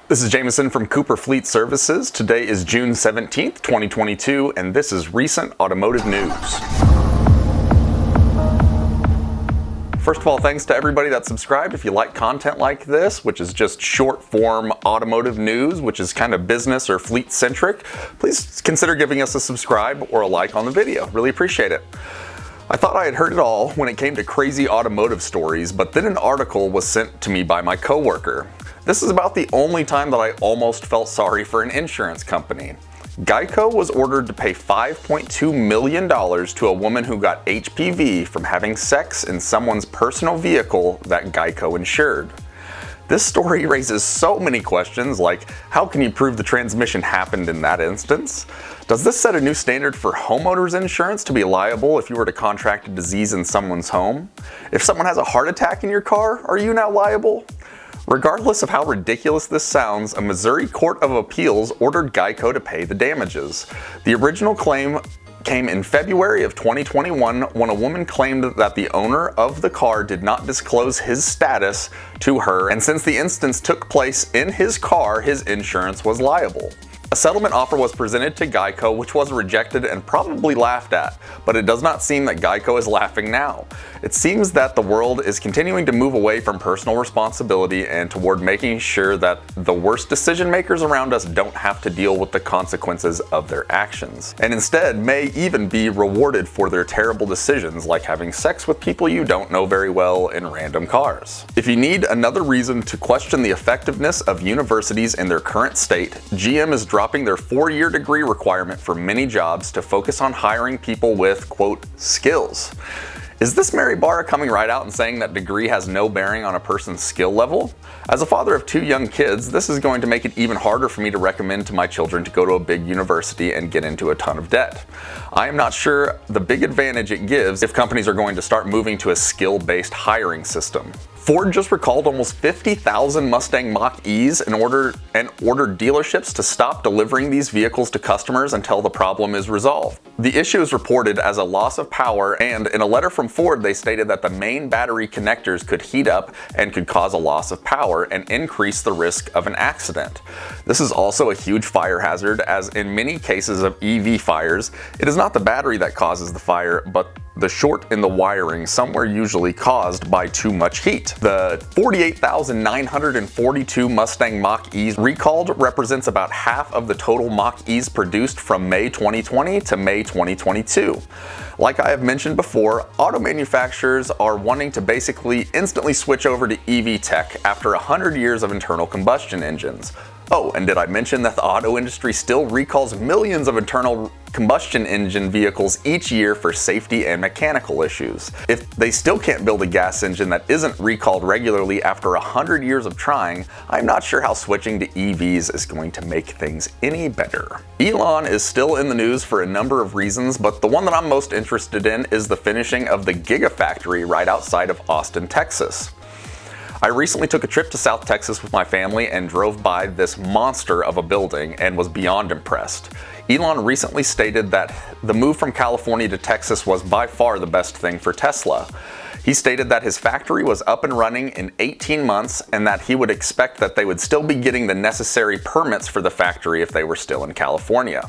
This is Jameson from Cooper Fleet Services. Today is June 17th, 2022, and this is recent automotive news. First of all, thanks to everybody that subscribed. If you like content like this, which is just short form automotive news, which is kind of business or fleet centric, please consider giving us a subscribe or a like on the video. Really appreciate it. I thought I had heard it all when it came to crazy automotive stories, but then an article was sent to me by my coworker. This is about the only time that I almost felt sorry for an insurance company. Geico was ordered to pay $5.2 million to a woman who got HPV from having sex in someone's personal vehicle that Geico insured. This story raises so many questions, like how can you prove the transmission happened in that instance? Does this set a new standard for homeowners insurance to be liable if you were to contract a disease in someone's home? If someone has a heart attack in your car, are you now liable? Regardless of how ridiculous this sounds, a Missouri Court of Appeals ordered Geico to pay the damages. The original claim came in February of 2021 when a woman claimed that the owner of the car did not disclose his status to her, and since the instance took place in his car, his insurance was liable. A settlement offer was presented to Geico, which was rejected and probably laughed at, but it does not seem that Geico is laughing now. It seems that the world is continuing to move away from personal responsibility and toward making sure that the worst decision makers around us don't have to deal with the consequences of their actions, and instead may even be rewarded for their terrible decisions, like having sex with people you don't know very well in random cars. If you need another reason to question the effectiveness of universities in their current state, GM is dropping their 4-year degree requirement for many jobs to focus on hiring people with, quote, skills. Is this Mary Barra coming right out and saying that degree has no bearing on a person's skill level? As a father of 2 young kids, this is going to make it even harder for me to recommend to my children to go to a big university and get into a ton of debt. I am not sure the big advantage it gives if companies are going to start moving to a skill-based hiring system. Ford just recalled almost 50,000 Mustang Mach-E's and ordered dealerships to stop delivering these vehicles to customers until the problem is resolved. The issue is reported as a loss of power, and in a letter from Ford they stated that the main battery connectors could heat up and could cause a loss of power and increase the risk of an accident. This is also a huge fire hazard, as in many cases of EV fires, it is not the battery that causes the fire, but the short in the wiring, somewhere usually caused by too much heat. The 48,942 Mustang Mach-E's recalled represents about half of the total Mach-E's produced from May 2020 to May 2022. Like I have mentioned before, auto manufacturers are wanting to basically instantly switch over to EV tech after 100 years of internal combustion engines. Oh, and did I mention that the auto industry still recalls millions of internal combustion engine vehicles each year for safety and mechanical issues? If they still can't build a gas engine that isn't recalled regularly after 100 years of trying, I'm not sure how switching to EVs is going to make things any better. Elon is still in the news for a number of reasons, but the one that I'm most interested in is the finishing of the Gigafactory right outside of Austin, Texas. I recently took a trip to South Texas with my family and drove by this monster of a building and was beyond impressed. Elon recently stated that the move from California to Texas was by far the best thing for Tesla. He stated that his factory was up and running in 18 months and that he would expect that they would still be getting the necessary permits for the factory if they were still in California.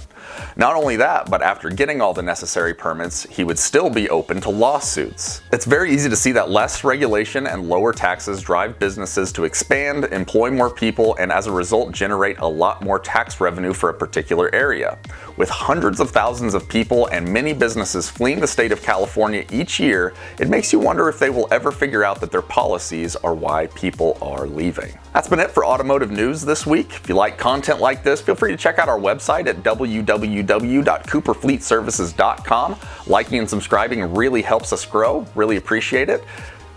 Not only that, but after getting all the necessary permits, he would still be open to lawsuits. It's very easy to see that less regulation and lower taxes drive businesses to expand, employ more people, and as a result generate a lot more tax revenue for a particular area. With hundreds of thousands of people and many businesses fleeing the state of California each year, it makes you wonder if they will ever figure out that their policies are why people are leaving. That's been it for automotive news this week. If you like content like this, feel free to check out our website at www.cooperfleetservices.com. Liking and subscribing really helps us grow. Really appreciate it.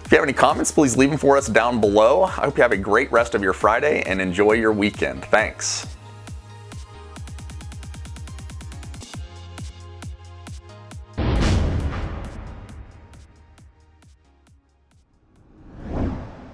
If you have any comments, please leave them for us down below. I hope you have a great rest of your Friday and enjoy your weekend. Thanks.